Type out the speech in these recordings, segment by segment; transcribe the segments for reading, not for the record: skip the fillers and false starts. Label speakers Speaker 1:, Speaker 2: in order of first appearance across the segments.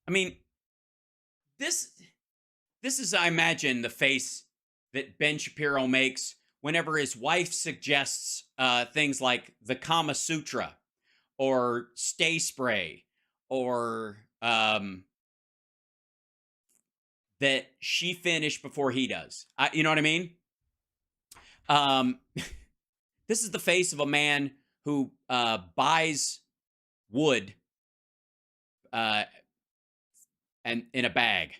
Speaker 1: I mean, this is, I imagine, the face that Ben Shapiro makes whenever his wife suggests things like the Kama Sutra or stay spray or that she finished before he does. You know what I mean? This is the face of a man who buys wood and in a bag.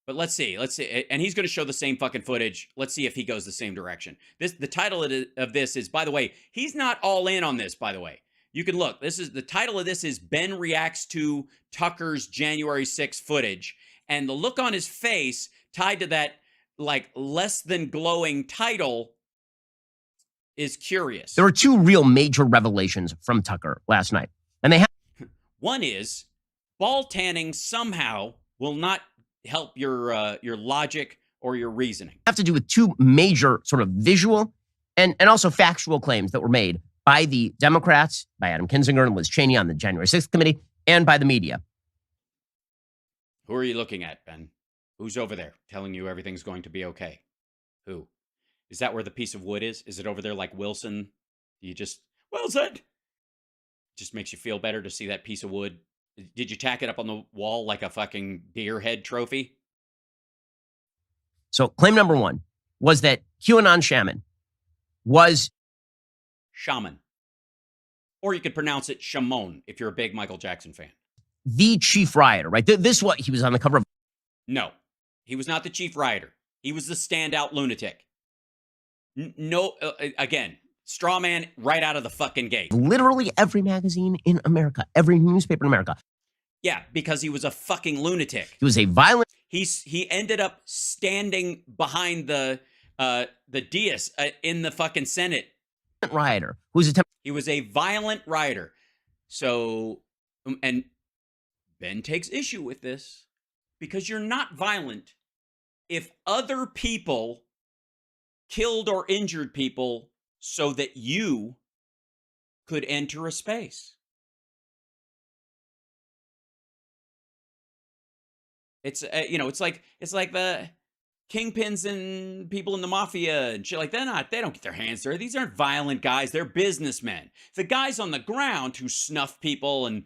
Speaker 1: But let's see. And he's going to show the same fucking footage. Let's see if he goes the same direction. The title of this is, by the way, he's not all in on this, by the way. You can look. The title of this is Ben Reacts to Tucker's January 6th footage. And the look on his face tied to that, like, less than glowing title is curious.
Speaker 2: There were two real major revelations from Tucker last night. And they have
Speaker 1: one is ball tanning somehow will not help your logic or your reasoning.
Speaker 2: Have to do with two major sort of visual and also factual claims that were made by the Democrats, by Adam Kinzinger and Liz Cheney on the January 6th committee, and by the media.
Speaker 1: Who are you looking at, Ben? Who's over there telling you everything's going to be okay? Who? Is that where the piece of wood is? Is it over there like Wilson? You just, well said. Just makes you feel better to see that piece of wood. Did you tack it up on the wall like a fucking deer head trophy?
Speaker 2: So claim number one was that QAnon Shaman was...
Speaker 1: Shaman. Or you could pronounce it Shamon if you're a big Michael Jackson fan.
Speaker 2: The chief rioter, right? This what he was on the cover of...
Speaker 1: No, he was not the chief rioter. He was the standout lunatic. No, again, straw man right out of the fucking gate.
Speaker 2: Literally every magazine in America, every newspaper in America.
Speaker 1: Yeah, because he was a fucking lunatic.
Speaker 2: He was a violent...
Speaker 1: He ended up standing behind the dais in the fucking Senate.
Speaker 2: Rioter who's attempting...
Speaker 1: He was a violent rioter. So, and Ben takes issue with this because you're not violent if other people killed or injured people so that you could enter a space. It's it's like the kingpins and people in the mafia and shit like that. They don't get their hands dirty. These aren't violent guys. They're businessmen. The guys on the ground who snuff people and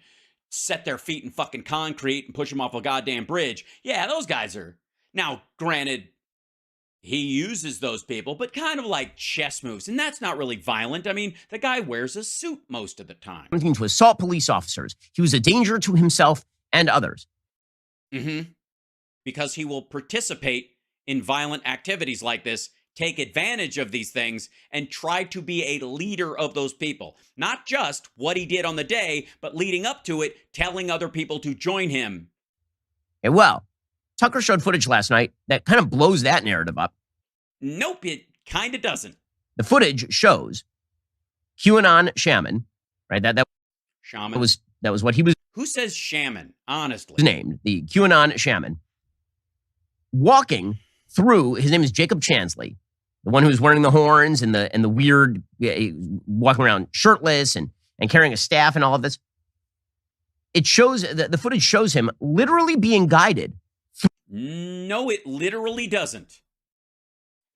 Speaker 1: set their feet in fucking concrete and push them off a goddamn bridge. Yeah, those guys are. Now, granted, he uses those people, but kind of like chess moves. And that's not really violent. I mean, the guy wears a suit most of the time.
Speaker 2: To assault police officers. He was a danger to himself and others.
Speaker 1: Mm-hmm. Because he will participate in violent activities like this, take advantage of these things, and try to be a leader of those people. Not just what he did on the day, but leading up to it, telling other people to join him.
Speaker 2: Okay, well, Tucker showed footage last night that kind of blows that narrative up.
Speaker 1: Nope, it kind of doesn't.
Speaker 2: The footage shows QAnon Shaman, right? That
Speaker 1: Shaman.
Speaker 2: That was what he was.
Speaker 1: Who says Shaman, honestly?
Speaker 2: His name, the QAnon Shaman, walking through, his name is Jacob Chansley, the one who's wearing the horns and the weird, walking around shirtless and carrying a staff and all of this. It shows, the footage shows him literally being guided.
Speaker 1: No, it literally doesn't.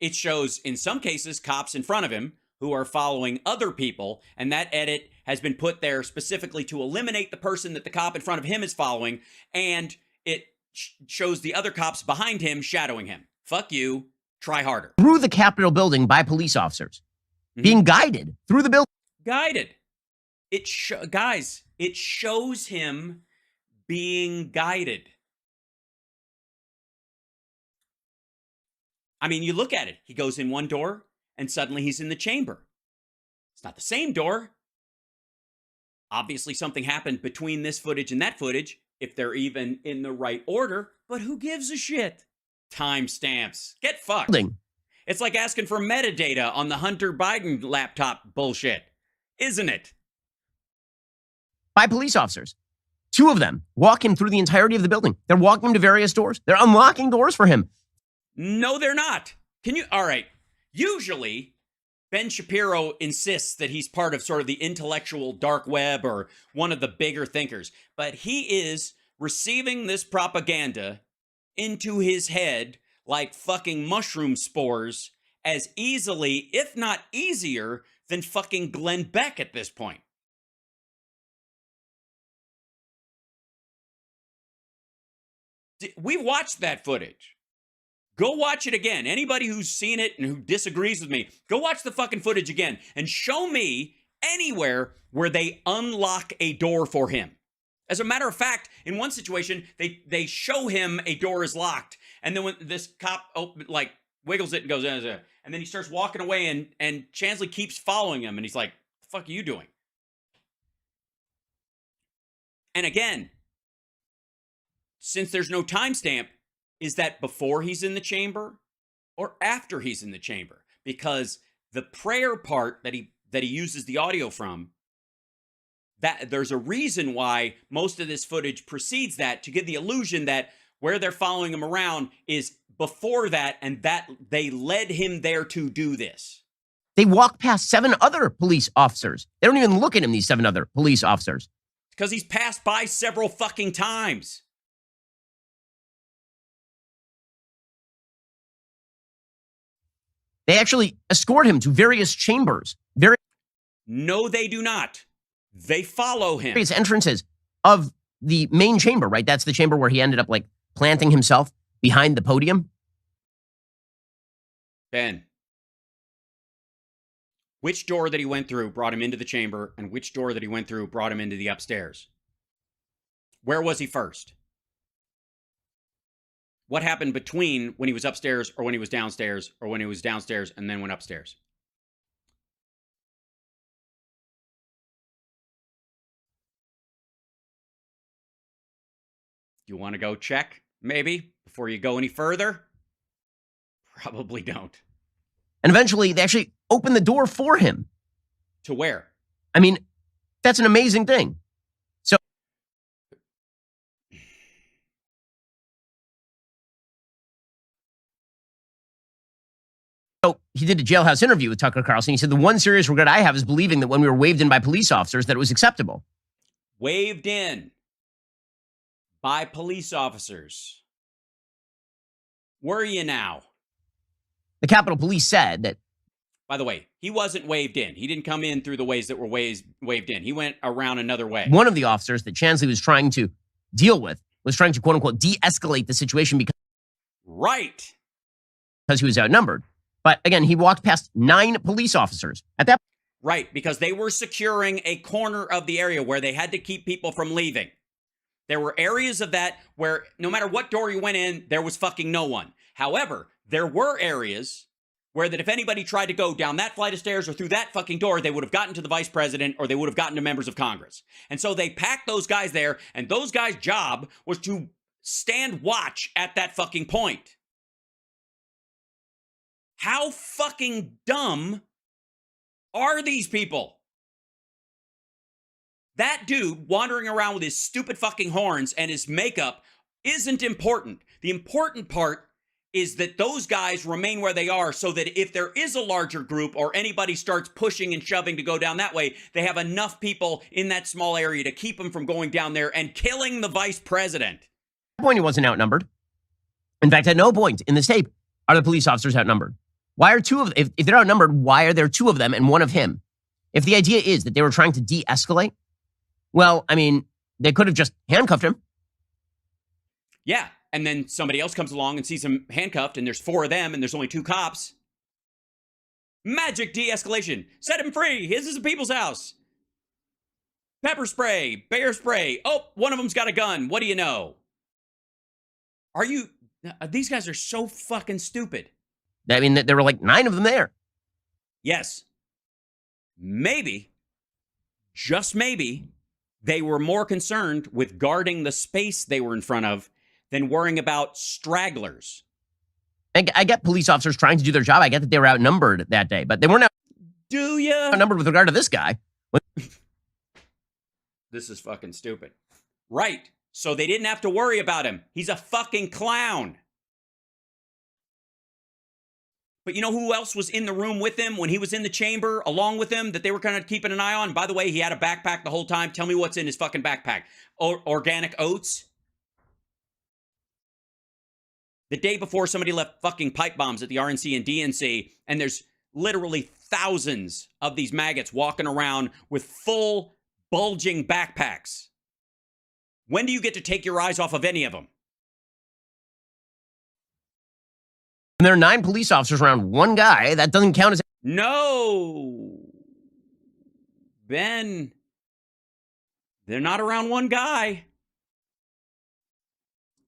Speaker 1: It shows, in some cases, cops in front of him who are following other people, and that edit has been put there specifically to eliminate the person that the cop in front of him is following, and it shows the other cops behind him shadowing him. Fuck you. Try harder.
Speaker 2: Through the Capitol building by police officers. Mm-hmm. Being guided through the building.
Speaker 1: Guided. Guys, it shows him being guided. I mean, you look at it. He goes in one door, and suddenly he's in the chamber. It's not the same door. Obviously, something happened between this footage and that footage, if they're even in the right order, but who gives a shit? Timestamps. Get fucked. It's like asking for metadata on the Hunter Biden laptop bullshit, isn't it?
Speaker 2: By police officers. Two of them walk him through the entirety of the building. They're walking him to various doors. They're unlocking doors for him.
Speaker 1: No, they're not. All right. Usually, Ben Shapiro insists that he's part of sort of the intellectual dark web or one of the bigger thinkers, but he is receiving this propaganda into his head like fucking mushroom spores as easily, if not easier, than fucking Glenn Beck at this point. We watched that footage. Go watch it again. Anybody who's seen it and who disagrees with me, go watch the fucking footage again and show me anywhere where they unlock a door for him. As a matter of fact, in one situation, they show him a door is locked, and then when this cop wiggles it and goes, and then he starts walking away, and Chansley keeps following him, and he's like, "The fuck are you doing?" And again, since there's no timestamp, is that before he's in the chamber or after he's in the chamber? Because the prayer part that he uses the audio from, that there's a reason why most of this footage precedes that, to give the illusion that where they're following him around is before that, and that they led him there to do this.
Speaker 2: They walk past 7 other police officers. They don't even look at him, these 7 other police officers.
Speaker 1: Because he's passed by several fucking times.
Speaker 2: They actually escort him to various chambers.
Speaker 1: No, they do not. They follow him.
Speaker 2: Various entrances of the main chamber, right? That's the chamber where he ended up like planting himself behind the podium.
Speaker 1: Ben, which door that he went through brought him into the chamber, and which door that he went through brought him into the upstairs? Where was he first? What happened between when he was upstairs or when he was downstairs, or when he was downstairs and then went upstairs? You want to go check, maybe, before you go any further? Probably don't.
Speaker 2: And eventually, they actually open the door for him.
Speaker 1: To where?
Speaker 2: I mean, that's an amazing thing. So he did a jailhouse interview with Tucker Carlson. He said, the one serious regret I have is believing that when we were waved in by police officers, that it was acceptable.
Speaker 1: Waved in by police officers. Were you now?
Speaker 2: The Capitol Police said that.
Speaker 1: By the way, he wasn't waved in. He didn't come in through the ways that were waved in. He went around another way.
Speaker 2: One of the officers that Chansley was trying to deal with was trying to, quote unquote, de-escalate the situation because he was outnumbered. But again, he walked past 9 police officers at that.
Speaker 1: Right, because they were securing a corner of the area where they had to keep people from leaving. There were areas of that where no matter what door you went in, there was fucking no one. However, there were areas where that if anybody tried to go down that flight of stairs or through that fucking door, they would have gotten to the vice president or they would have gotten to members of Congress. And so they packed those guys there, and those guys' job was to stand watch at that fucking point. How fucking dumb are these people? That dude wandering around with his stupid fucking horns and his makeup isn't important. The important part is that those guys remain where they are so that if there is a larger group or anybody starts pushing and shoving to go down that way, they have enough people in that small area to keep them from going down there and killing the vice president.
Speaker 2: At that point, he wasn't outnumbered. In fact, at no point in this tape are the police officers outnumbered. Why are 2 of them? If they're outnumbered, why are there 2 of them and 1 of him? If the idea is that they were trying to de-escalate, well, I mean, they could have just handcuffed him.
Speaker 1: Yeah, and then somebody else comes along and sees him handcuffed, and there's 4 of them, and there's only 2 cops. Magic de-escalation. Set him free. This is a people's house. Pepper spray, bear spray. Oh, one of them's got a gun. What do you know? These guys are so fucking stupid.
Speaker 2: I mean, there were like 9 of them there.
Speaker 1: Yes. Maybe, just maybe, they were more concerned with guarding the space they were in front of than worrying about stragglers.
Speaker 2: I get police officers trying to do their job. I get that they were outnumbered that day, but they weren't outnumbered with regard to this guy.
Speaker 1: This is fucking stupid. Right. So they didn't have to worry about him. He's a fucking clown. But you know who else was in the room with him when he was in the chamber along with him that they were kind of keeping an eye on? By the way, he had a backpack the whole time. Tell me what's in his fucking backpack. Organic oats? The day before, somebody left fucking pipe bombs at the RNC and DNC, and there's literally thousands of these maggots walking around with full, bulging backpacks. When do you get to take your eyes off of any of them?
Speaker 2: And there are 9 police officers around one guy. That doesn't count as...
Speaker 1: No. Ben, they're not around one guy.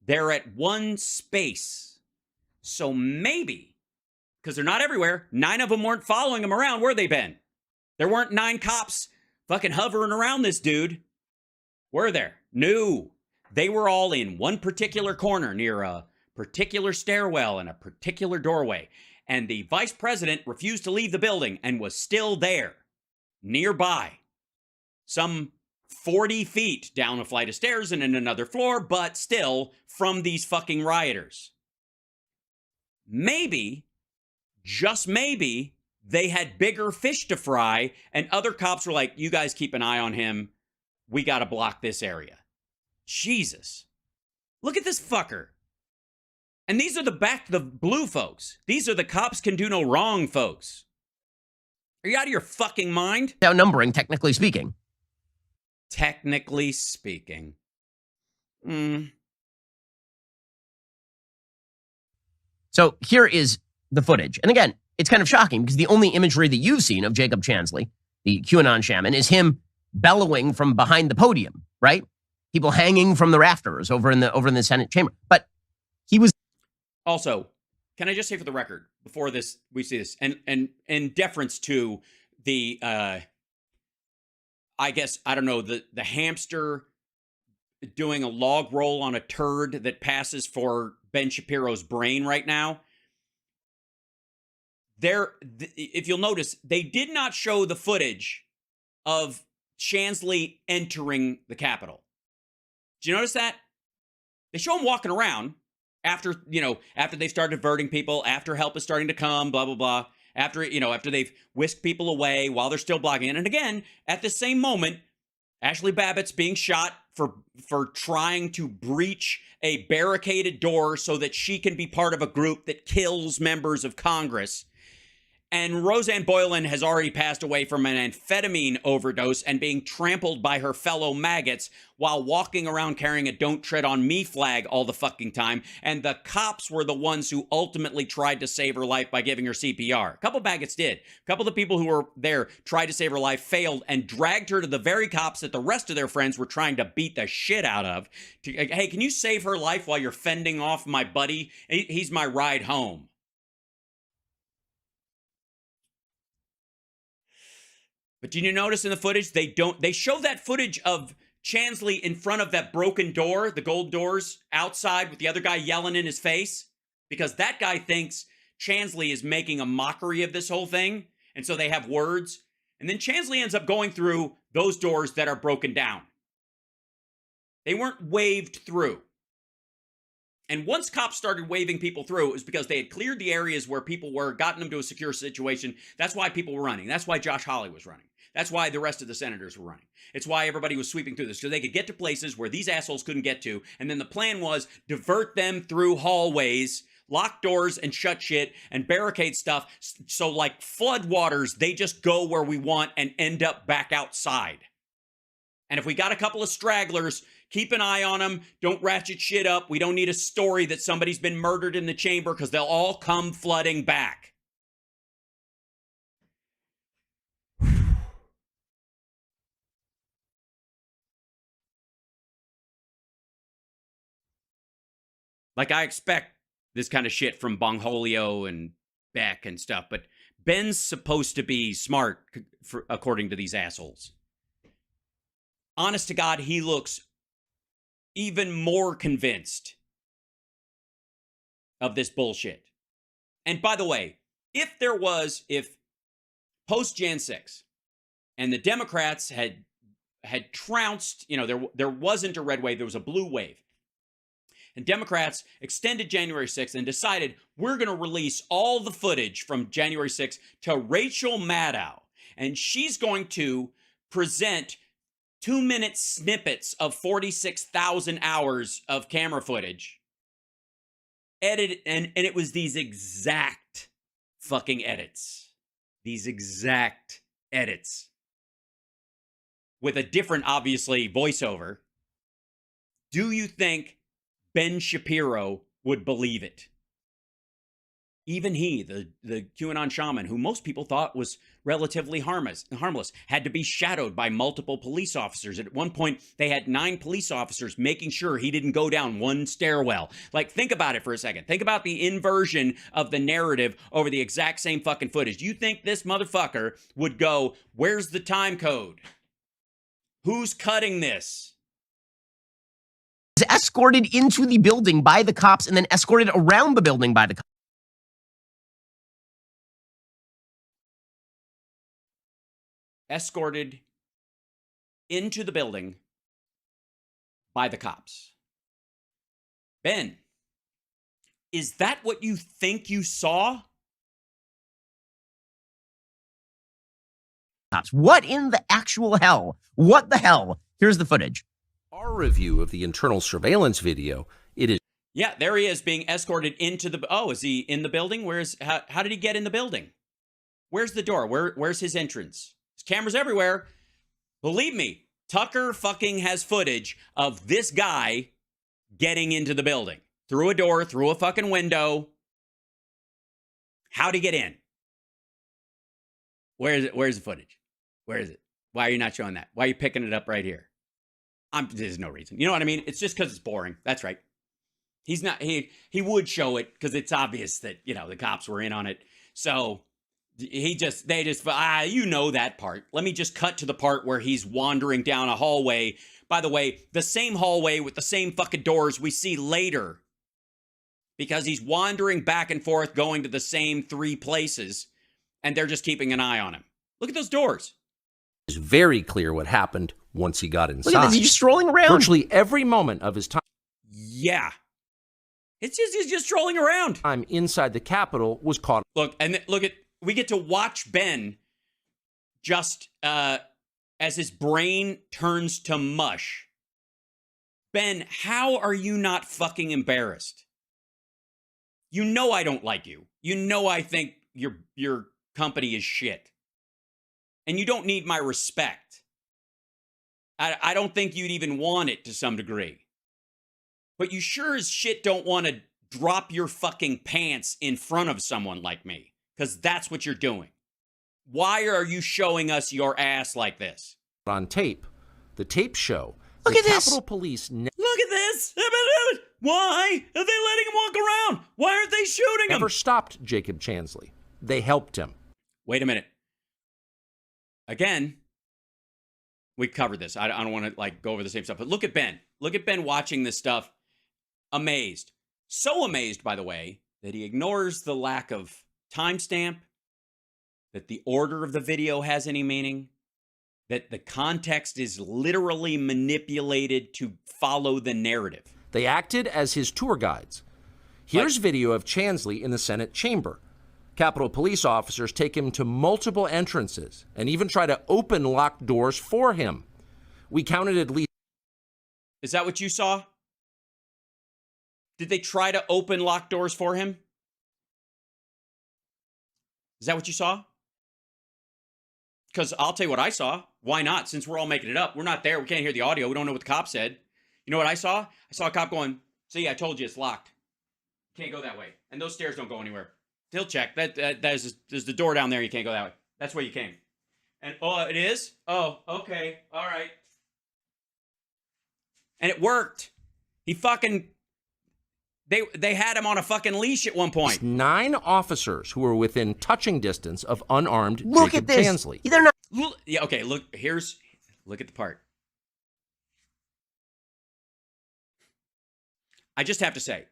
Speaker 1: They're at one space. So maybe, because they're not everywhere, 9 of them weren't following him around. Where they been? There weren't 9 cops fucking hovering around this dude. Were there? No. They were all in one particular corner near a particular stairwell and a particular doorway. And the vice president refused to leave the building and was still there, nearby. Some 40 feet down a flight of stairs and in another floor, but still from these fucking rioters. Maybe, just maybe, they had bigger fish to fry, and other cops were like, you guys keep an eye on him. We got to block this area. Jesus. Look at this fucker. And these are the blue folks. These are the cops can do no wrong folks. Are you out of your fucking mind?
Speaker 2: Outnumbering, technically speaking.
Speaker 1: Technically speaking.
Speaker 2: So here is the footage. And again, it's kind of shocking because the only imagery that you've seen of Jacob Chansley, the QAnon shaman, is him bellowing from behind the podium, right? People hanging from the rafters over in the Senate chamber. But he was...
Speaker 1: Also, can I just say for the record, before this, we see this, and in deference to the, I guess, I don't know, the hamster doing a log roll on a turd that passes for Ben Shapiro's brain right now. If you'll notice, they did not show the footage of Chansley entering the Capitol. Did you notice that? They show him walking around after they've started diverting people, after help is starting to come, blah, blah, blah. After they've whisked people away while they're still blocking it. And again, at the same moment, Ashley Babbitt's being shot for trying to breach a barricaded door so that she can be part of a group that kills members of Congress. And Roseanne Boylan has already passed away from an amphetamine overdose and being trampled by her fellow maggots while walking around carrying a "Don't Tread on Me" flag all the fucking time. And the cops were the ones who ultimately tried to save her life by giving her CPR. A couple maggots did. A couple of the people who were there tried to save her life, failed, and dragged her to the very cops that the rest of their friends were trying to beat the shit out of. Hey, can you save her life while you're fending off my buddy? He's my ride home. But did you notice in the footage, they show that footage of Chansley in front of that broken door, the gold doors outside with the other guy yelling in his face, because that guy thinks Chansley is making a mockery of this whole thing. And so they have words. And then Chansley ends up going through those doors that are broken down. They weren't waved through. And once cops started waving people through, it was because they had cleared the areas where people were, gotten them to a secure situation. That's why people were running. That's why Josh Hawley was running. That's why the rest of the senators were running. It's why everybody was sweeping through this, so they could get to places where these assholes couldn't get to. And then the plan was divert them through hallways, lock doors and shut shit and barricade stuff. So like floodwaters, they just go where we want and end up back outside. And if we got a couple of stragglers, keep an eye on them. Don't ratchet shit up. We don't need a story that somebody's been murdered in the chamber because they'll all come flooding back. Like, I expect this kind of shit from Bongholio and Beck and stuff, but Ben's supposed to be smart, according to these assholes. Honest to God, he looks even more convinced of this bullshit. And by the way, if post Jan 6 and the Democrats had trounced, there wasn't a red wave, there was a blue wave. And Democrats extended January 6th and decided we're going to release all the footage from January 6th to Rachel Maddow. And she's going to present 2-minute snippets of 46,000 hours of camera footage Edit, and it was these exact fucking edits. These exact edits. With a different, obviously, voiceover. Do you think Ben Shapiro would believe it? Even he, the QAnon shaman, who most people thought was relatively harmless, had to be shadowed by multiple police officers. At one point, they had 9 police officers making sure he didn't go down one stairwell. Like, think about it for a second. Think about the inversion of the narrative over the exact same fucking footage. You think this motherfucker would go, where's the time code? Who's cutting this?
Speaker 2: Escorted into the building by the cops and then escorted around the building by the cops.
Speaker 1: Escorted into the building by the cops. Ben, is that what you think you saw?
Speaker 2: What in the actual hell? What the hell? Here's the footage.
Speaker 3: Our review of the internal surveillance video, it is...
Speaker 1: Yeah, there he is being escorted into the... Oh, is he in the building? How did he get in the building? Where's the door? Where's his entrance? There's cameras everywhere. Believe me, Tucker fucking has footage of this guy getting into the building. Through a door, through a fucking window. How'd he get in? Where is it? Where's the footage? Where is it? Why are you not showing that? Why are you picking it up right here? There's no reason. You know what I mean? It's just because it's boring. That's right. He's not, he would show it because it's obvious that, you know, the cops were in on it. So they just, you know that part. Let me just cut to the part where he's wandering down a hallway. By the way, the same hallway with the same fucking doors we see later. Because he's wandering back and forth, going to the same 3 places. And they're just keeping an eye on him. Look at those doors.
Speaker 3: It's very clear what happened once he got inside.
Speaker 2: Look at this, he's just strolling around.
Speaker 3: Virtually every moment of his time.
Speaker 1: Yeah. He's just strolling around.
Speaker 3: Time inside the Capitol was caught.
Speaker 1: Look, and we get to watch Ben just as his brain turns to mush. Ben, how are you not fucking embarrassed? You know I don't like you. You know I think your company is shit. And you don't need my respect. I don't think you'd even want it to some degree. But you sure as shit don't want to drop your fucking pants in front of someone like me. Because that's what you're doing. Why are you showing us your ass like this?
Speaker 3: On tape. The tape show.
Speaker 2: Look at this.
Speaker 3: Capitol Police.
Speaker 1: Look at this. Why are they letting him walk around? Why aren't they shooting him?
Speaker 3: Never stopped Jacob Chansley. They helped him.
Speaker 1: Wait a minute. Again, we covered this. I don't want to like go over the same stuff, but look at Ben. Look at Ben watching this stuff. Amazed. So amazed, by the way, that he ignores the lack of timestamp, that the order of the video has any meaning, that the context is literally manipulated to follow the narrative.
Speaker 3: They acted as his tour guides. Here's video of Chansley in the Senate chamber. Capitol Police officers take him to multiple entrances and even try to open locked doors for him. We counted at least...
Speaker 1: Is that what you saw? Did they try to open locked doors for him? Is that what you saw? Because I'll tell you what I saw. Why not? Since we're all making it up. We're not there. We can't hear the audio. We don't know what the cop said. You know what I saw? I saw a cop going, see, I told you it's locked. Can't go that way. And those stairs don't go anywhere. He'll check. There's the door down there. You can't go that way. That's where you came. And, oh, it is? Oh, okay. All right. And it worked. He fucking... They had him on a fucking leash at one point.
Speaker 3: 9 officers who were within touching distance of unarmed
Speaker 2: Look
Speaker 3: Jacob
Speaker 2: at this.
Speaker 3: Chansley.
Speaker 2: They're not.
Speaker 1: Yeah, okay, look at the part. I just have to say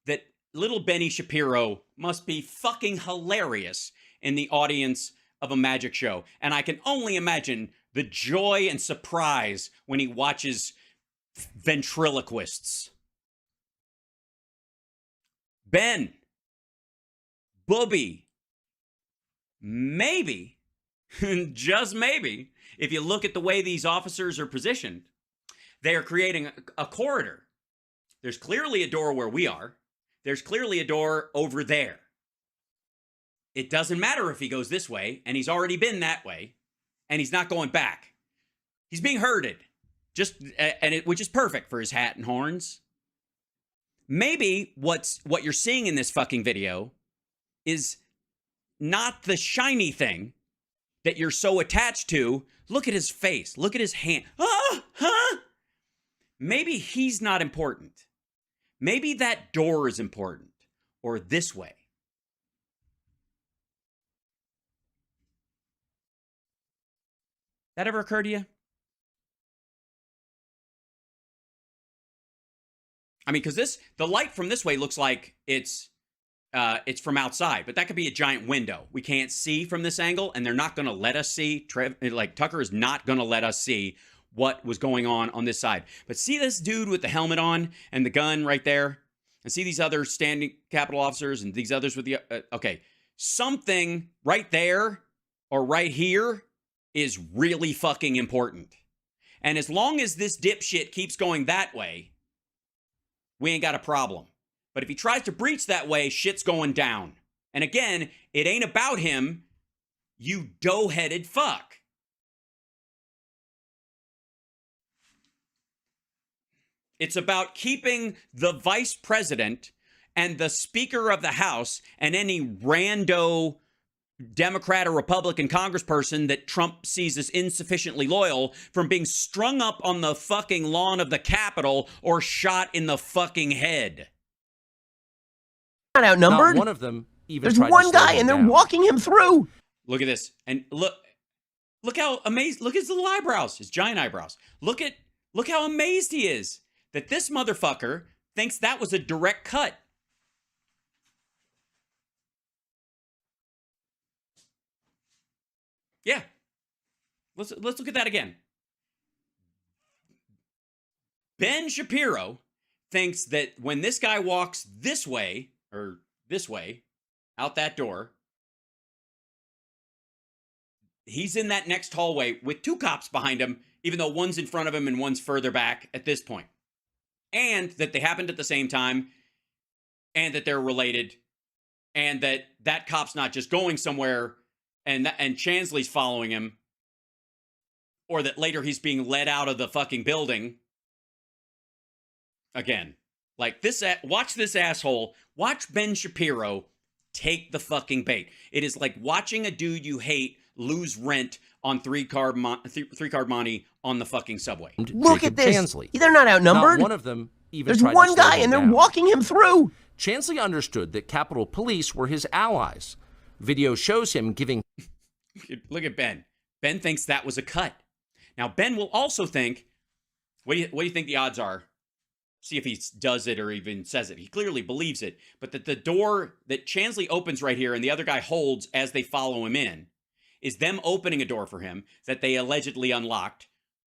Speaker 1: that little Benny Shapiro must be fucking hilarious in the audience of a magic show. And I can only imagine the joy and surprise when he watches ventriloquists. Ben, Booby, maybe, just maybe, if you look at the way these officers are positioned, they are creating a corridor. There's clearly a door where we are. there's clearly a door over there. It doesn't matter if he goes this way, and he's already been that way, and he's not going back. He's being herded, which is perfect for his hat and horns. Maybe what you're seeing in this fucking video is not the shiny thing that you're so attached to. Look at his face. Look at his hand. Maybe he's not important. Maybe that door is important, or this way. That ever occurred to you? I mean, because the light from this way looks like it's from outside, but that could be a giant window. We can't see from this angle, and they're not going to let us see. Tucker is not going to let us see what was going on this side. But see this dude with the helmet on and the gun right there? And see these other standing Capitol officers and these others with the... okay, something right there or right here is really fucking important. And as long as this dipshit keeps going that way, we ain't got a problem. But if he tries to breach that way, shit's going down. And again, it ain't about him, you dough-headed fuck. It's about keeping the vice president and the Speaker of the House and any rando Democrat or Republican congressperson that Trump sees as insufficiently loyal from being strung up on the fucking lawn of the Capitol or shot in the fucking head.
Speaker 2: Not outnumbered.
Speaker 3: Not one of them even
Speaker 2: There's
Speaker 3: tried
Speaker 2: one
Speaker 3: to slow
Speaker 2: guy,
Speaker 3: him
Speaker 2: and they're
Speaker 3: down.
Speaker 2: walking him through.
Speaker 1: Look at this. And look how amazed, look at his little eyebrows, his giant eyebrows. Look how amazed he is that this motherfucker thinks that was a direct cut. Yeah. Let's look at that again. Ben Shapiro thinks that when this guy walks this way, or this way, out that door, he's in that next hallway with two cops behind him, even though one's in front of him and one's further back at this point. And that they happened at the same time, and that they're related, and that cop's not just going somewhere and Chansley's following him, or that later he's being led out of the fucking building. Again, like this, watch this asshole, watch Ben Shapiro take the fucking bait. It is like watching a dude you hate lose rent on three-card money on the fucking subway.
Speaker 2: Look
Speaker 3: Jacob
Speaker 2: at this.
Speaker 3: Chansley.
Speaker 2: They're not outnumbered.
Speaker 3: Not one of them even
Speaker 2: There's
Speaker 3: tried
Speaker 2: one
Speaker 3: to slow
Speaker 2: guy,
Speaker 3: him
Speaker 2: and they're
Speaker 3: down.
Speaker 2: walking him through.
Speaker 3: Chansley understood that Capitol Police were his allies. Video shows him giving...
Speaker 1: Look at Ben. Ben thinks that was a cut. Now, Ben will also think, what do you think the odds are? See if he does it or even says it. He clearly believes it. But that the door that Chansley opens right here and the other guy holds as they follow him in is them opening a door for him that they allegedly unlocked,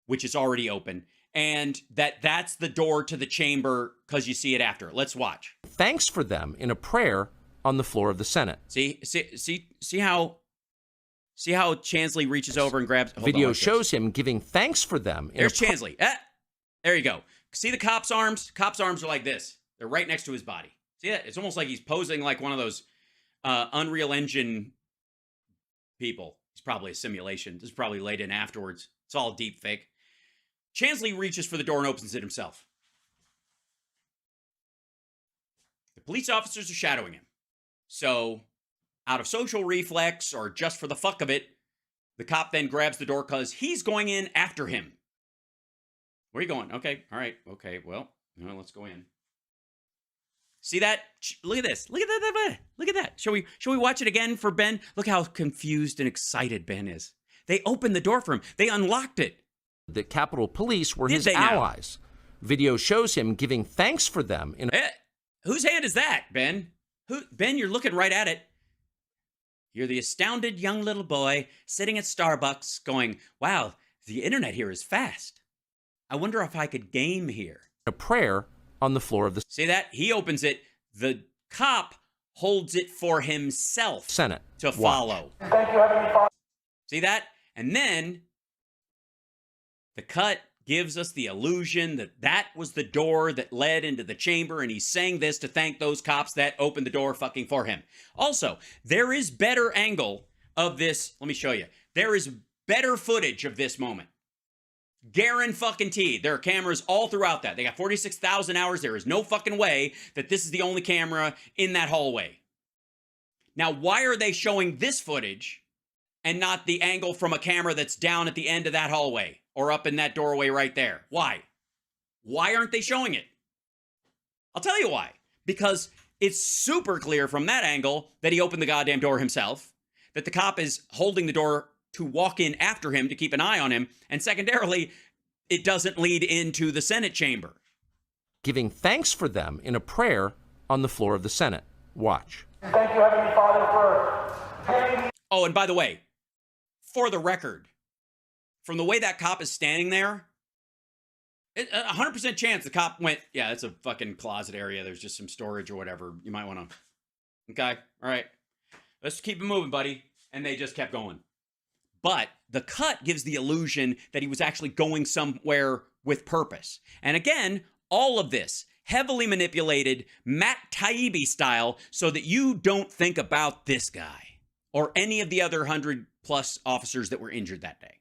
Speaker 1: which is already open. And that's the door to the chamber because you see it after. Let's watch.
Speaker 3: Thanks for them in a prayer on the floor of the Senate.
Speaker 1: See how Chansley reaches over and grabs.
Speaker 3: Video shows him giving thanks for them.
Speaker 1: There's Chansley. There you go. See the cop's arms? Cop's arms are like this. They're right next to his body. See that? It's almost like he's posing like one of those Unreal Engine people. It's probably a simulation. This is probably laid in afterwards. It's all deep fake. Chansley reaches for the door and opens it himself. The police officers are shadowing him. So, out of social reflex or just for the fuck of it, the cop then grabs the door because he's going in after him. Where are you going? Okay, all right, okay, well, let's go in. See that? Look at this. Look at that. Look at that. Shall we watch it again for Ben? Look how confused and excited Ben is. They opened the door for him. They unlocked it.
Speaker 3: The Capitol Police were his allies. Video shows him giving thanks for them.
Speaker 1: Whose hand is that, Ben? Ben, you're looking right at it. You're the astounded young little boy sitting at Starbucks going, wow, the internet here is fast. I wonder if I could game here.
Speaker 3: A prayer on the floor of the
Speaker 1: See that? He opens it. The cop holds it for himself
Speaker 3: Senate
Speaker 1: to follow.
Speaker 4: Thank you, Heavenly Father.
Speaker 1: See that? And then the cut gives us the illusion that that was the door that led into the chamber, and he's saying this to thank those cops that opened the door fucking for him. Also, there is better angle of this. Let me show you. There is better footage of this moment. Guaranteed. There are cameras all throughout that. They got 46,000 hours. There is no fucking way that this is the only camera in that hallway. Now, why are they showing this footage and not the angle from a camera that's down at the end of that hallway or up in that doorway right there? Why? Why aren't they showing it? I'll tell you why. Because it's super clear from that angle that he opened the goddamn door himself, that the cop is holding the door to walk in after him to keep an eye on him, and secondarily, it doesn't lead into the Senate chamber.
Speaker 3: Giving thanks for them in a prayer on the floor of the Senate. Watch.
Speaker 4: Thank you, Heavenly Father, for...
Speaker 1: Oh, and by the way, for the record, from the way that cop is standing there, 100% chance the cop went, yeah, it's a fucking closet area. There's just some storage or whatever. You might want to... Okay, all right. Let's keep it moving, buddy. And they just kept going. But the cut gives the illusion that he was actually going somewhere with purpose. And again, all of this heavily manipulated Matt Taibbi style so that you don't think about this guy or any of the other 100+ officers that were injured that day.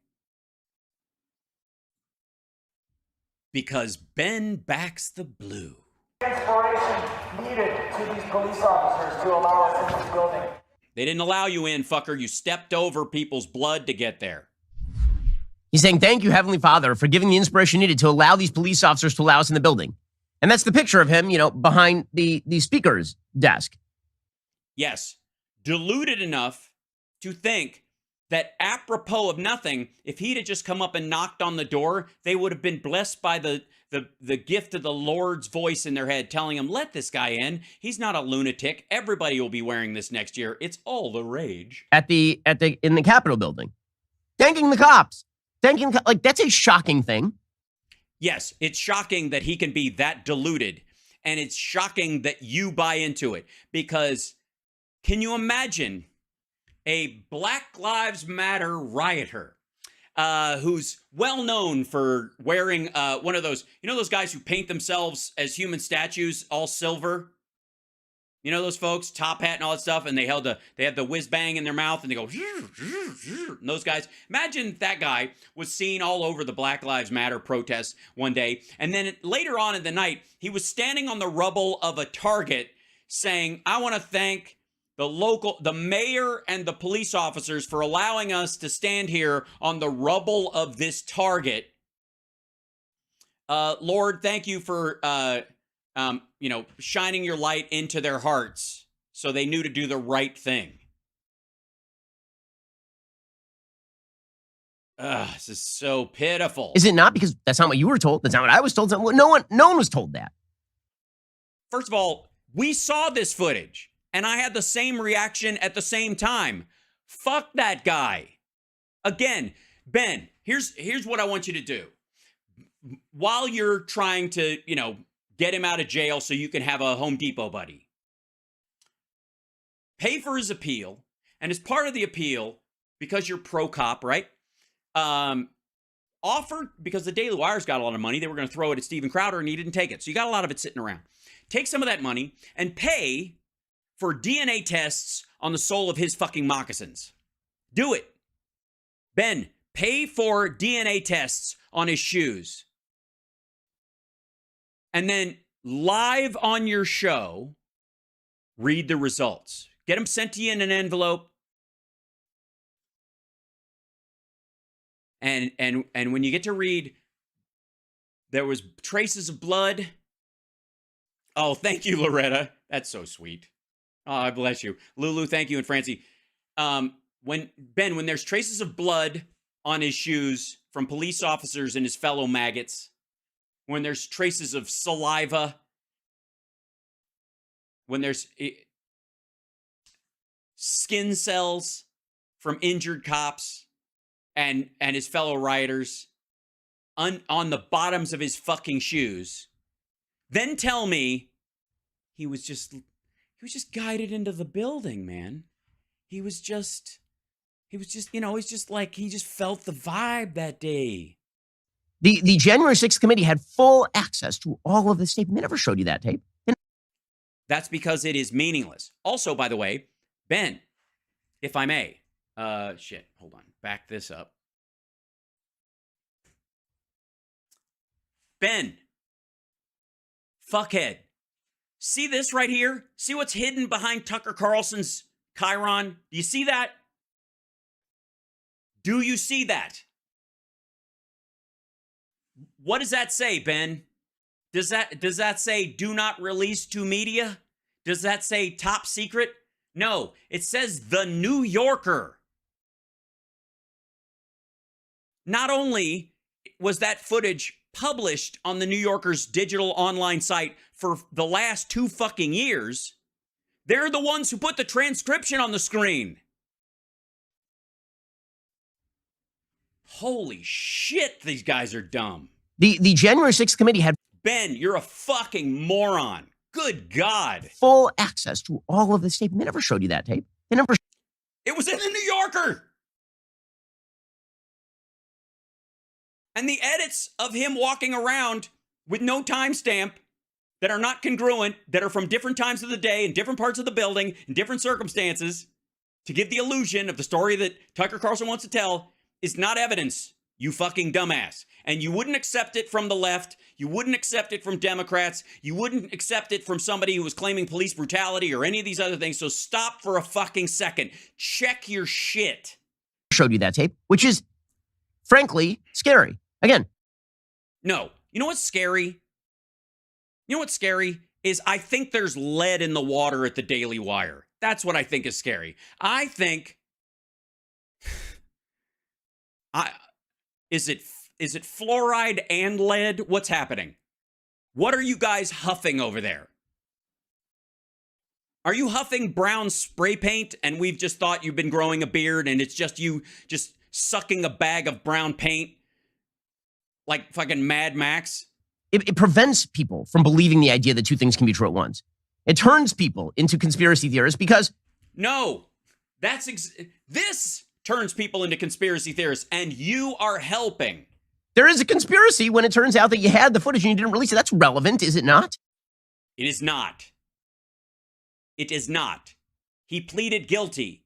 Speaker 1: Because Ben backs the blue.
Speaker 4: Inspiration needed to these police officers to allow us in this building.
Speaker 1: They didn't allow you in, fucker. You stepped over people's blood to get there.
Speaker 2: He's saying, thank you, Heavenly Father, for giving the inspiration needed to allow these police officers to allow us in the building. And that's the picture of him, behind the speaker's desk.
Speaker 1: Yes. Deluded enough to think that apropos of nothing, if he'd have just come up and knocked on the door, they would have been blessed by the gift of the Lord's voice in their head telling them, let this guy in. He's not a lunatic. Everybody will be wearing this next year. It's all the rage.
Speaker 2: In the Capitol building. Thanking the cops. That's a shocking thing.
Speaker 1: Yes, it's shocking that he can be that deluded. And it's shocking that you buy into it. Because can you imagine a Black Lives Matter rioter who's well known for wearing one of those, those guys who paint themselves as human statues, all silver. You know those folks, top hat and all that stuff, and they have the whiz bang in their mouth, and they go, and those guys. Imagine that guy was seen all over the Black Lives Matter protests one day, and then later on in the night, he was standing on the rubble of a Target saying, I want to thank the mayor and the police officers for allowing us to stand here on the rubble of this Target. Lord, thank you for, shining your light into their hearts so they knew to do the right thing. This is so pitiful.
Speaker 2: Is it not? Because that's not what you were told. That's not what I was told. No one was told that.
Speaker 1: First of all, we saw this footage. And I had the same reaction at the same time. Fuck that guy. Again, Ben, here's what I want you to do. While you're trying to, get him out of jail so you can have a Home Depot buddy. Pay for his appeal. And as part of the appeal, because you're pro-cop, right? Offer, because the Daily Wire's got a lot of money, they were going to throw it at Steven Crowder and he didn't take it. So you got a lot of it sitting around. Take some of that money and pay for DNA tests on the sole of his fucking moccasins. Do it. Ben, pay for DNA tests on his shoes. And then live on your show, read the results. Get them sent to you in an envelope. And when you get to read, there was traces of blood. Oh, thank you, Loretta. That's so sweet. Oh, bless you. Lulu, thank you. And Francie. When there's traces of blood on his shoes from police officers and his fellow maggots, when there's traces of saliva, when there's skin cells from injured cops and his fellow rioters on the bottoms of his fucking shoes, then tell me he was just guided into the building, man. He just felt the vibe that day.
Speaker 2: The January 6th committee had full access to all of this tape. They never showed you that tape.
Speaker 1: That's because it is meaningless. Also, by the way, Ben, if I may, hold on, back this up. Ben, fuckhead, see this right here? See what's hidden behind Tucker Carlson's chyron? Do you see that? Do you see that? What does that say, Ben? Does that say do not release to media? Does that say top secret? No, it says The New Yorker. Not only was that footage published on the New Yorker's digital online site for the last 2 fucking years, they're the ones who put the transcription on the screen. Holy shit, these guys are dumb.
Speaker 2: The January 6th committee had
Speaker 1: Ben, you're a fucking moron. Good God.
Speaker 2: full access to all of this tape. They never showed you that tape. They never.
Speaker 1: It was in the New Yorker. And the edits of him walking around with no timestamp that are not congruent, that are from different times of the day, in different parts of the building, in different circumstances, to give the illusion of the story that Tucker Carlson wants to tell, is not evidence, you fucking dumbass. And you wouldn't accept it from the left. You wouldn't accept it from Democrats. You wouldn't accept it from somebody who was claiming police brutality or any of these other things. So stop for a fucking second. Check your shit.
Speaker 2: Showed you that tape, which is, frankly, scary. Again.
Speaker 1: No. You know what's scary? You know what's scary is I think there's lead in the water at the Daily Wire. That's what I think is scary. I think... Is it fluoride and lead? What's happening? What are you guys huffing over there? Are you huffing brown spray paint and we've just thought you've been growing a beard and it's just you just sucking a bag of brown paint like fucking Mad Max?
Speaker 2: It prevents people from believing the idea that two things can be true at once. It turns people into conspiracy theorists because...
Speaker 1: No, this turns people into conspiracy theorists, and you are helping.
Speaker 2: There is a conspiracy when it turns out that you had the footage and you didn't release it. That's relevant, is it not?
Speaker 1: It is not. It is not. He pleaded guilty.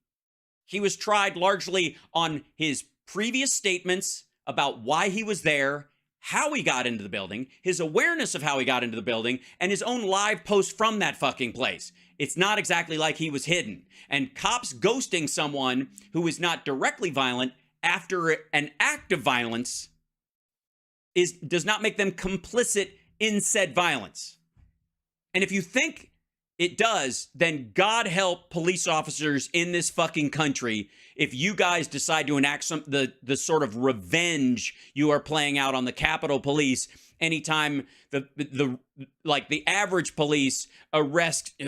Speaker 1: He was tried largely on his previous statements about why he was there, how he got into the building, his awareness of how he got into the building, and his own live post from that fucking place. It's not exactly like he was hidden. And cops ghosting someone who is not directly violent after an act of violence does not make them complicit in said violence. And if you think it does, then God help police officers in this fucking country if you guys decide to enact the sort of revenge you are playing out on the Capitol Police anytime the average police arrest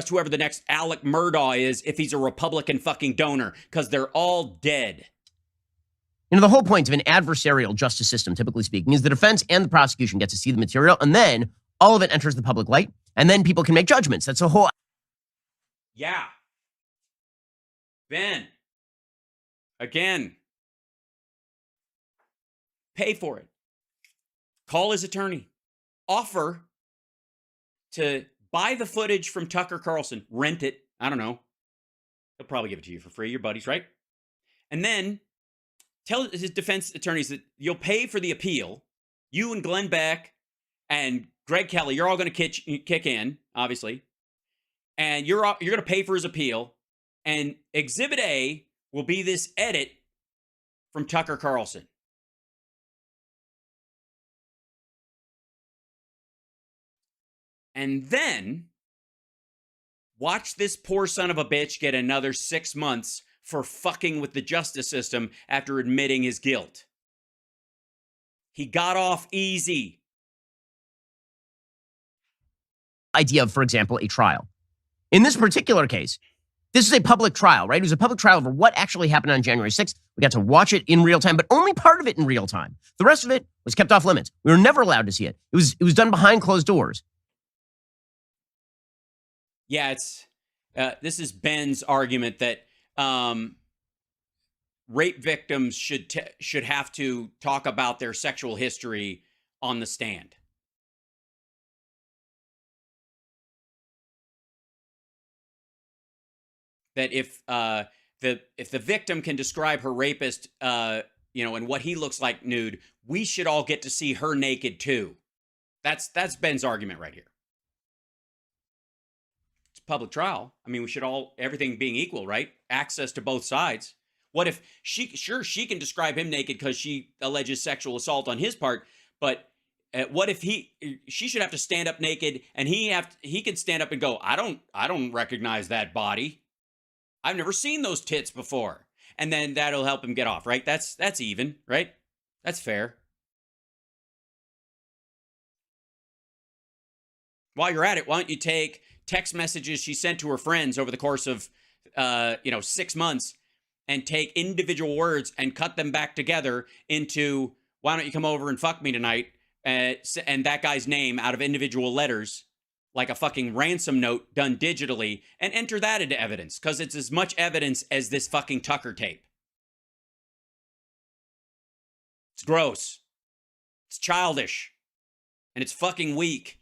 Speaker 1: whoever the next Alec Murdaugh is if he's a Republican fucking donor, because they're all dead.
Speaker 2: You know, the whole point of an adversarial justice system, typically speaking, is the defense and the prosecution get to see the material, and then all of it enters the public light, and then people can make judgments. That's the whole...
Speaker 1: Yeah. Ben. Again. Pay for it. Call his attorney. Offer to buy the footage from Tucker Carlson. Rent it. I don't know. He'll probably give it to you for free. Your buddies, right? And then tell his defense attorneys that you'll pay for the appeal. You and Glenn Beck and Greg Kelly, you're all going to kick in, obviously. And you're going to pay for his appeal. And Exhibit A will be this edit from Tucker Carlson. And then watch this poor son of a bitch get another 6 months for fucking with the justice system after admitting his guilt. He got off easy.
Speaker 2: Idea of, for example, a trial. In this particular case, this is a public trial, right? It was a public trial over what actually happened on January 6th. We got to watch it in real time, but only part of it in real time. The rest of it was kept off limits. We were never allowed to see it. It was done behind closed doors.
Speaker 1: Yeah, this is Ben's argument that rape victims should have to talk about their sexual history on the stand. That if the victim can describe her rapist, and what he looks like nude, we should all get to see her naked too. That's Ben's argument right here. It's a public trial. I mean, we should all, everything being equal, right? Access to both sides. What if she can describe him naked because she alleges sexual assault on his part, but what if she should have to stand up naked and he can stand up and go, I don't recognize that body. I've never seen those tits before. And then that'll help him get off, right? That's even, right? That's fair. While you're at it, why don't you take text messages she sent to her friends over the course of 6 months and take individual words and cut them back together into, why don't you come over and fuck me tonight? And that guy's name out of individual letters, like a fucking ransom note done digitally, and enter that into evidence, because it's as much evidence as this fucking Tucker tape. It's gross. It's childish. And it's fucking weak.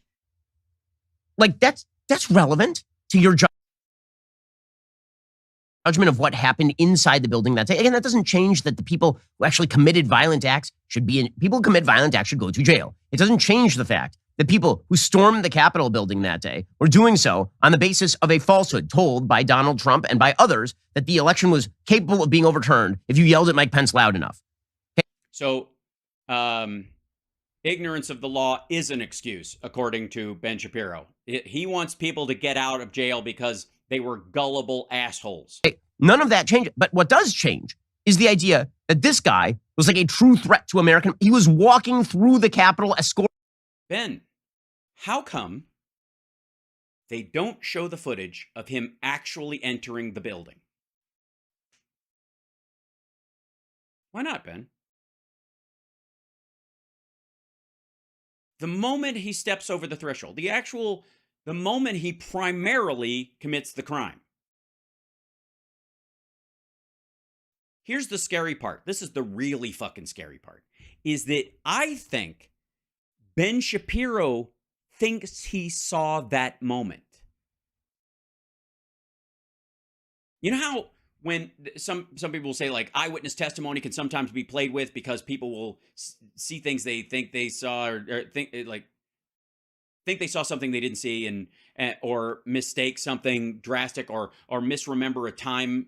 Speaker 2: Like, that's relevant to your judgment of what happened inside the building that day. Again, that doesn't change that the people who actually committed violent acts people who commit violent acts should go to jail. It doesn't change the fact that people who stormed the Capitol building that day were doing so on the basis of a falsehood told by Donald Trump and by others that the election was capable of being overturned if you yelled at Mike Pence loud enough. Okay?
Speaker 1: So, ignorance of the law is an excuse, according to Ben Shapiro. He wants people to get out of jail because they were gullible assholes.
Speaker 2: None of that changed. But what does change is the idea that this guy was like a true threat to American. He was walking through the Capitol escorted.
Speaker 1: Ben, how come they don't show the footage of him actually entering the building? Why not, Ben? The moment he steps over the threshold, the moment he primarily commits the crime. Here's the scary part. This is the really fucking scary part. Is that I think Ben Shapiro thinks he saw that moment. You know how when some people will say, like, eyewitness testimony can sometimes be played with because people will see things they think they saw or think they saw something they didn't see and or mistake something drastic or misremember a time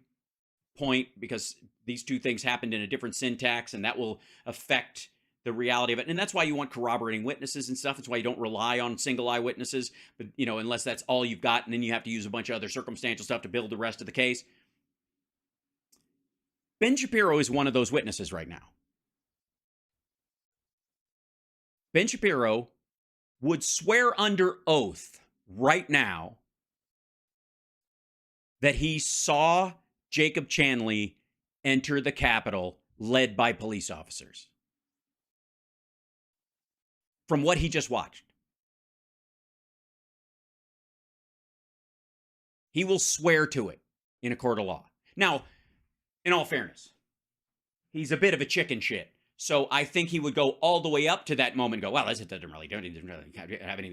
Speaker 1: point because these two things happened in a different syntax, and that will affect the reality of it. And that's why you want corroborating witnesses and stuff. That's why you don't rely on single eyewitnesses, but unless that's all you've got, and then you have to use a bunch of other circumstantial stuff to build the rest of the case. Ben Shapiro is one of those witnesses right now. Ben Shapiro would swear under oath right now that he saw Jacob Chansley enter the Capitol led by police officers. From what he just watched. He will swear to it in a court of law. Now, in all fairness, he's a bit of a chicken shit. So I think he would go all the way up to that moment and go, well, this doesn't really have anything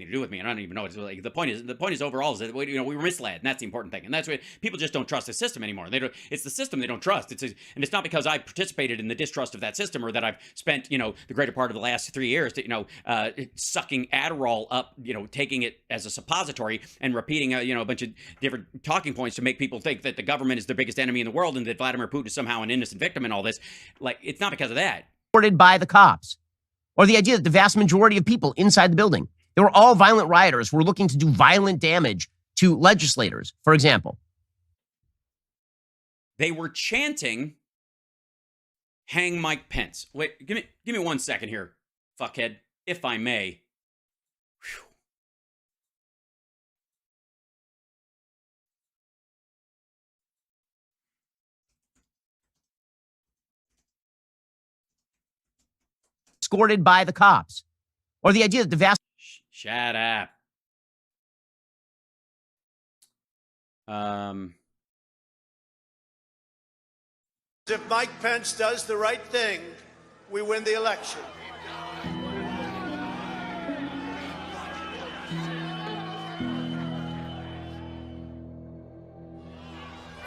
Speaker 1: to do with me. And I don't even know. It's like, the point is overall is that we were misled, and that's the important thing. And that's why people just don't trust the system anymore. It's the system they don't trust. And it's not because I participated in the distrust of that system or that I've spent, the greater part of the last 3 years, sucking Adderall up, taking it as a suppository and repeating, a bunch of different talking points to make people think that the government is the biggest enemy in the world and that Vladimir Putin is somehow an innocent victim in all this. Like, it's not because of that.
Speaker 2: By the cops, or the idea that the vast majority of people inside the building, they were all violent rioters who were looking to do violent damage to legislators, for example.
Speaker 1: They were chanting, "Hang Mike Pence." Wait, give me 1 second here, fuckhead, if I may. Whew.
Speaker 2: Escorted by the cops, or the idea that the vast...
Speaker 1: Shut up.
Speaker 5: If Mike Pence does the right thing, we win the election.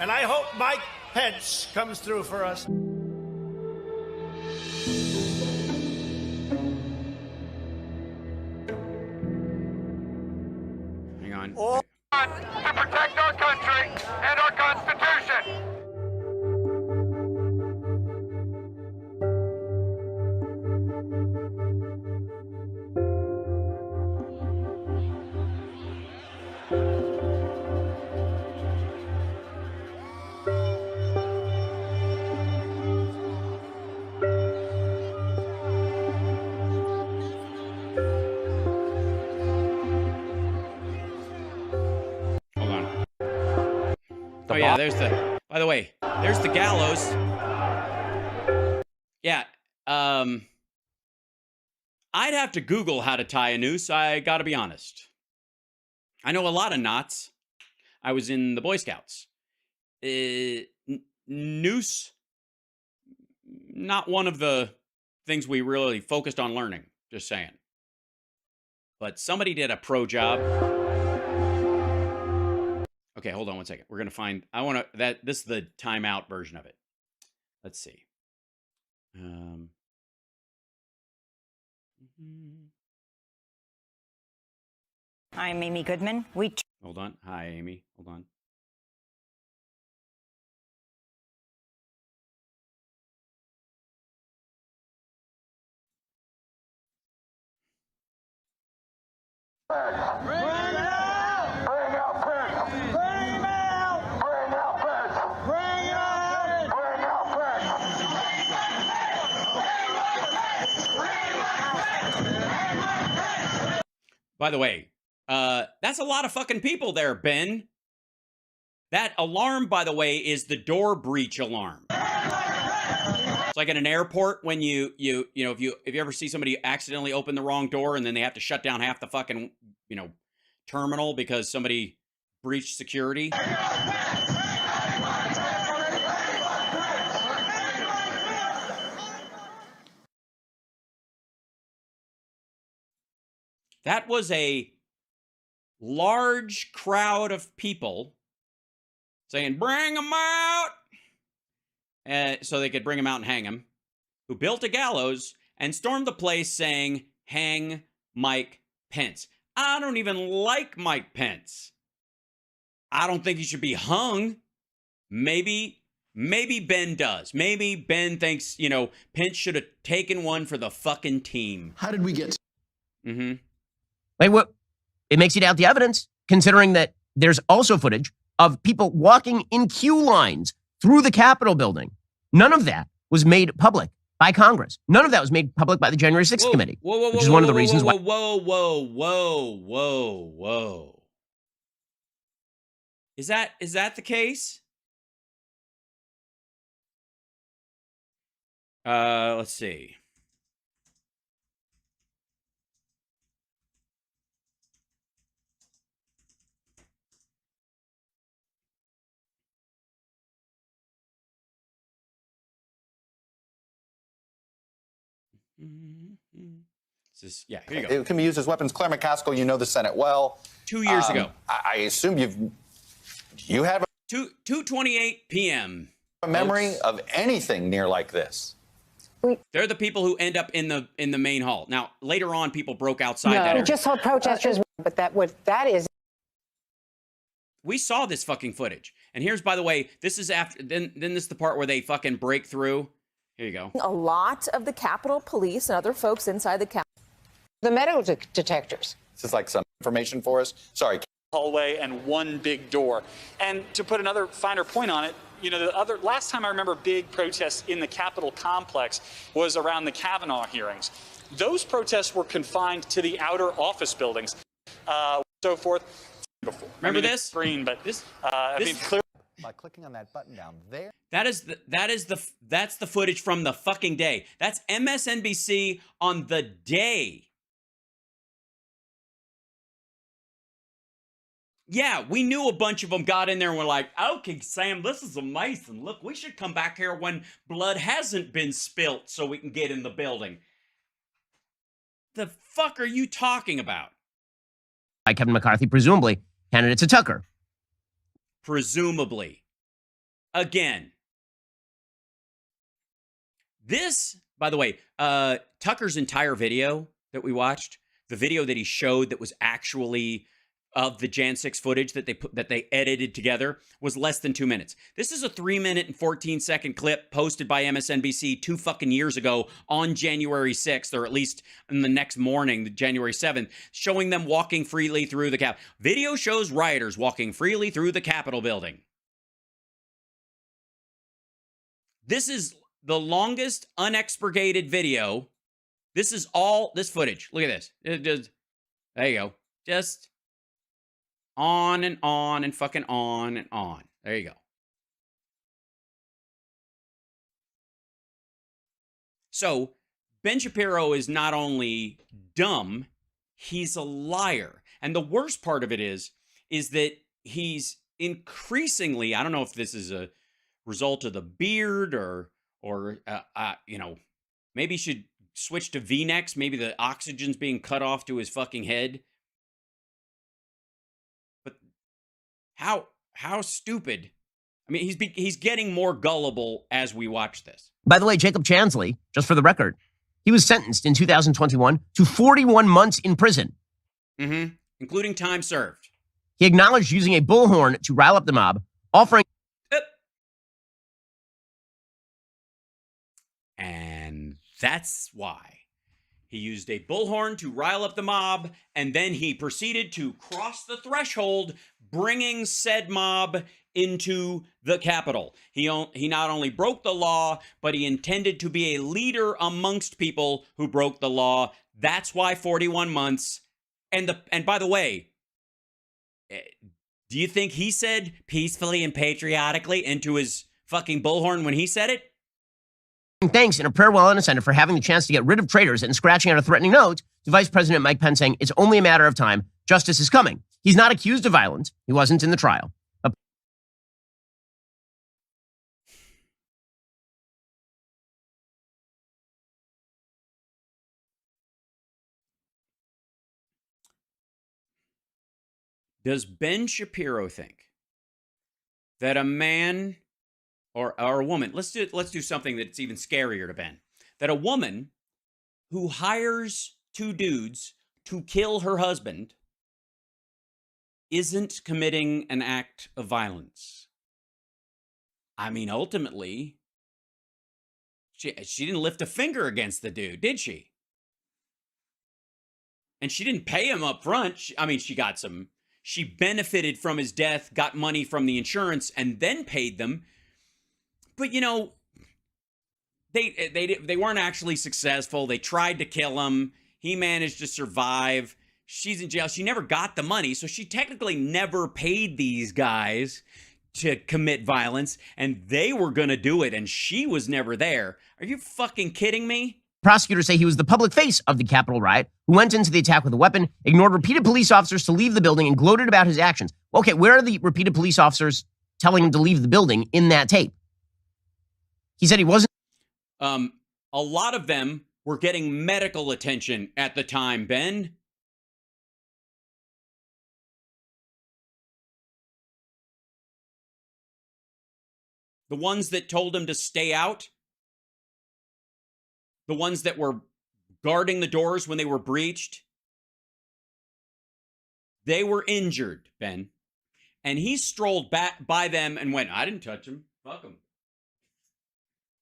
Speaker 5: And I hope Mike Pence comes through for us.
Speaker 1: Hang on.
Speaker 6: All to protect our country and our Constitution.
Speaker 1: Oh yeah, there's the. By the way, there's the gallows. Yeah. I'd have to Google how to tie a noose. I got to be honest. I know a lot of knots. I was in the Boy Scouts. Noose, not one of the things we really focused on learning. Just saying. But somebody did a pro job. Okay, hold on one second. We're going to find, this is the timeout version of it. Let's see.
Speaker 7: I'm Amy Goodman.
Speaker 1: Hold on. Hi, Amy. Hold on. By the way, that's a lot of fucking people there, Ben. That alarm, by the way, is the door breach alarm. It's like in an airport when you know, if you ever see somebody accidentally open the wrong door and then they have to shut down half the fucking, terminal because somebody breached security. That was a large crowd of people saying, bring them out, so they could bring him out and hang him, who built a gallows and stormed the place saying, hang Mike Pence. I don't even like Mike Pence. I don't think he should be hung. Maybe Ben does. Maybe Ben thinks, Pence should have taken one for the fucking team.
Speaker 8: How did we get
Speaker 2: Like, what? It makes you doubt the evidence, considering that there's also footage of people walking in queue lines through the Capitol building. None of that was made public by Congress. None of that was made public by the January 6th committee, which is one of the reasons why.
Speaker 1: Whoa. Is that the case? Let's see. Here you go.
Speaker 9: It can be used as weapons. Claire McCaskill, you know the Senate well.
Speaker 1: 2 years ago.
Speaker 9: I assume you have
Speaker 1: 2:28 p.m.
Speaker 9: a memory of anything near like this.
Speaker 1: They're the people who end up in the main hall. Now, later on, people broke outside that area.
Speaker 7: We just saw protesters, but that is.
Speaker 1: We saw this fucking footage. And here's, by the way, this is after, then this is the part where they fucking break through. Here you go.
Speaker 10: A lot of the Capitol Police and other folks inside the Capitol.
Speaker 7: The metal detectors.
Speaker 9: This is like some information for us. Sorry.
Speaker 11: Hallway and one big door. And to put another finer point on it, last time I remember big protests in the Capitol complex was around the Kavanaugh hearings. Those protests were confined to the outer office buildings, so forth. Before.
Speaker 1: Remember this?
Speaker 11: Green, but
Speaker 1: this.
Speaker 11: Clearly.
Speaker 9: By clicking on that button down there.
Speaker 1: That's the footage from the fucking day. That's MSNBC on the day Yeah, we knew a bunch of them got in there and were like, okay, Sam, this is amazing. Look, we should come back here when blood hasn't been spilt so we can get in the building. The fuck are you talking about?
Speaker 2: By Kevin McCarthy, presumably candidate to Tucker.
Speaker 1: Presumably. Again. This, by the way, Tucker's entire video that we watched, the video that he showed that was actually of the Jan 6 footage that they edited together, was less than 2 minutes. This is a 3-minute and 14-second clip posted by MSNBC 2 fucking years ago on January 6th, or at least in the next morning, January 7th, showing them walking freely through the Capitol. Video shows rioters walking freely through the Capitol building. This is the longest unexpurgated video. This is all this footage. Look at this. There you go. Just on and fucking on and on. There you go. So Ben Shapiro is not only dumb, he's a liar. And the worst part of it is that he's increasingly, I don't know if this is a result of the beard or maybe he should switch to V-necks. Maybe the oxygen's being cut off to his fucking head. But how stupid. I mean, he's getting more gullible as we watch this.
Speaker 2: By the way, Jacob Chansley, just for the record, he was sentenced in 2021 to 41 months in prison.
Speaker 1: Mm-hmm. Including time served.
Speaker 2: He acknowledged using a bullhorn to rile up the mob, offering...
Speaker 1: And that's why. He used a bullhorn to rile up the mob, and then he proceeded to cross the threshold, bringing said mob into the Capitol. He not only broke the law, but he intended to be a leader amongst people who broke the law. That's why 41 months. And by the way, do you think he said peacefully and patriotically into his fucking bullhorn when he said it?
Speaker 2: Thanks in a prayer while in a Senate for having the chance to get rid of traitors and scratching out a threatening note to Vice President Mike Pence saying it's only a matter of time. Justice is coming. He's not accused of violence. He wasn't in the trial.
Speaker 1: Does Ben Shapiro think that a man or a woman, let's do something that's even scarier to Ben, that a woman who hires 2 dudes to kill her husband isn't committing an act of violence? I mean, ultimately, she didn't lift a finger against the dude, did she? And she didn't pay him up front. She benefited from his death, got money from the insurance, and then paid them. But, you know, they weren't actually successful. They tried to kill him. He managed to survive. She's in jail. She never got the money, so she technically never paid these guys to commit violence, and they were going to do it, and she was never there. Are you fucking kidding me?
Speaker 2: Prosecutors say he was the public face of the Capitol riot, who went into the attack with a weapon, ignored repeated police officers to leave the building, and gloated about his actions. Okay, where are the repeated police officers telling him to leave the building in that tape? He said he wasn't.
Speaker 1: A lot of them were getting medical attention at the time, Ben. The ones that told him to stay out. The ones that were guarding the doors when they were breached. They were injured, Ben. And he strolled back by them and went, I didn't touch him. Fuck him.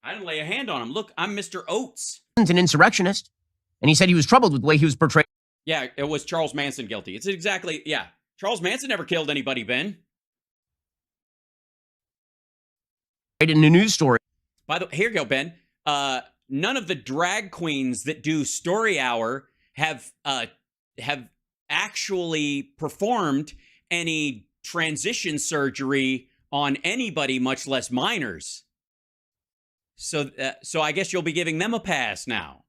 Speaker 1: I didn't lay a hand on him. Look, I'm Mr. Oates.
Speaker 2: An insurrectionist. And he said he was troubled with the way he was portrayed.
Speaker 1: Yeah, it was Charles Manson guilty. It's exactly, yeah. Charles Manson never killed anybody, Ben.
Speaker 2: In a news story.
Speaker 1: By the way, here you go, Ben. None of the drag queens that do Story Hour have actually performed any transition surgery on anybody, much less minors. So I guess you'll be giving them a pass now.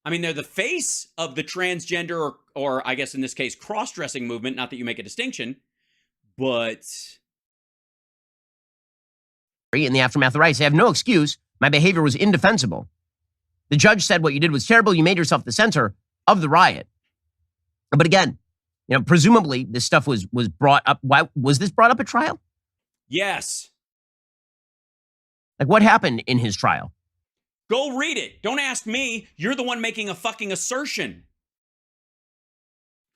Speaker 1: I mean, they're the face of the transgender or I guess in this case, cross-dressing movement. Not that you make a distinction, but
Speaker 2: in the aftermath of the riots, they have no excuse. My behavior was indefensible. The judge said what you did was terrible. You made yourself the center of the riot. But again, presumably this stuff was brought up. Why was this brought up at trial?
Speaker 1: Yes.
Speaker 2: Like, what happened in his trial?
Speaker 1: Go read it. Don't ask me. You're the one making a fucking assertion.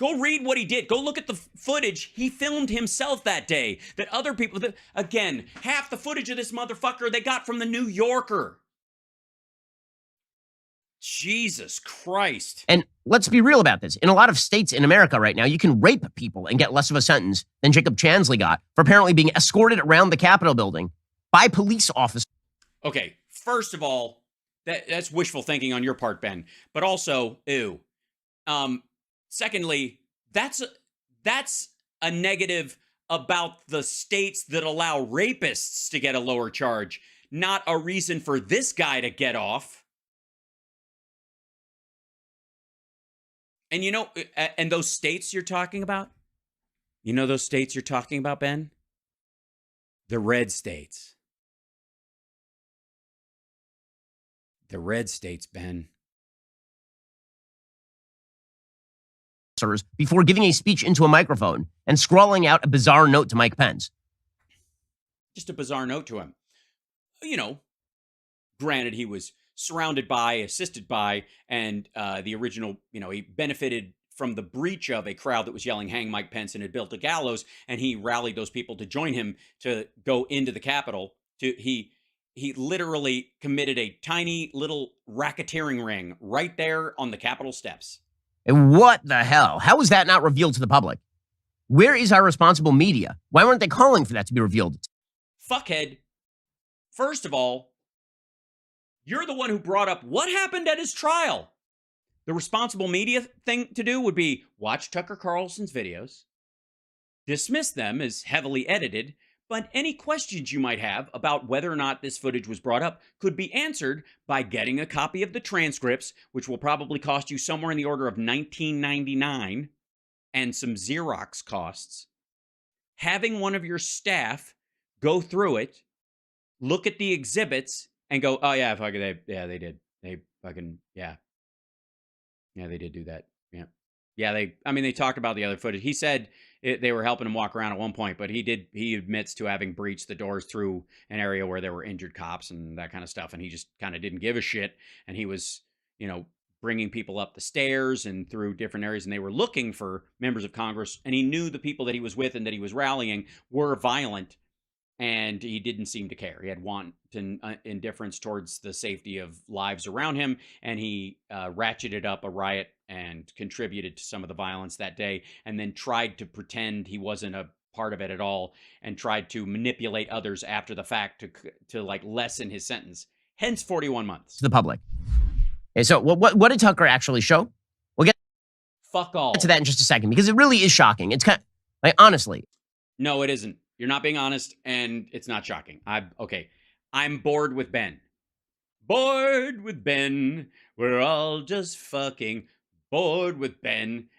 Speaker 1: Go read what he did. Go look at the footage. He filmed himself that day. That other people, again, half the footage of this motherfucker they got from the New Yorker. Jesus Christ.
Speaker 2: And let's be real about this. In a lot of states in America right now, you can rape people and get less of a sentence than Jacob Chansley got for apparently being escorted around the Capitol building by police officers.
Speaker 1: Okay, first of all, that's wishful thinking on your part, Ben. But also, ew. Secondly, that's a negative about the states that allow rapists to get a lower charge, not a reason for this guy to get off. And and those states you're talking about? You know those states you're talking about, Ben? The red states. The red states, Ben.
Speaker 2: Before giving a speech into a microphone and scrawling out a bizarre note to Mike Pence.
Speaker 1: Just a bizarre note to him. Granted, he was surrounded by, assisted by, and the original, he benefited from the breach of a crowd that was yelling, "Hang Mike Pence," and had built a gallows, and he rallied those people to join him to go into the Capitol. He literally committed a tiny little racketeering ring right there on the Capitol steps.
Speaker 2: And what the hell? How was that not revealed to the public? Where is our responsible media? Why weren't they calling for that to be revealed?
Speaker 1: Fuckhead. First of all, you're the one who brought up what happened at his trial. The responsible media thing to do would be watch Tucker Carlson's videos, dismiss them as heavily edited, but any questions you might have about whether or not this footage was brought up could be answered by getting a copy of the transcripts, which will probably cost you somewhere in the order of $19.99 and some Xerox costs. Having one of your staff go through it, look at the exhibits, and go, "Oh yeah, fuck it, they did. They fucking, yeah, they did do that. Yeah, they talked about the other footage. He said they were helping him walk around at one point, but he admits to having breached the doors through an area where there were injured cops and that kind of stuff, and he just kind of didn't give a shit, and he was, bringing people up the stairs and through different areas, and they were looking for members of Congress, and he knew the people that he was with and that he was rallying were violent, and he didn't seem to care. He had wanton indifference towards the safety of lives around him, and he ratcheted up a riot and contributed to some of the violence that day, and then tried to pretend he wasn't a part of it at all, and tried to manipulate others after the fact to like lessen his sentence. Hence 41 months.
Speaker 2: To the public. Okay, so what did Tucker actually show? We'll get
Speaker 1: Fuck all.
Speaker 2: to that in just a second, because it really is shocking. It's kind of, like, honestly.
Speaker 1: No, it isn't. You're not being honest, and it's not shocking. I'm bored with Ben. Bored with Ben. We're all just fucking bored with Ben.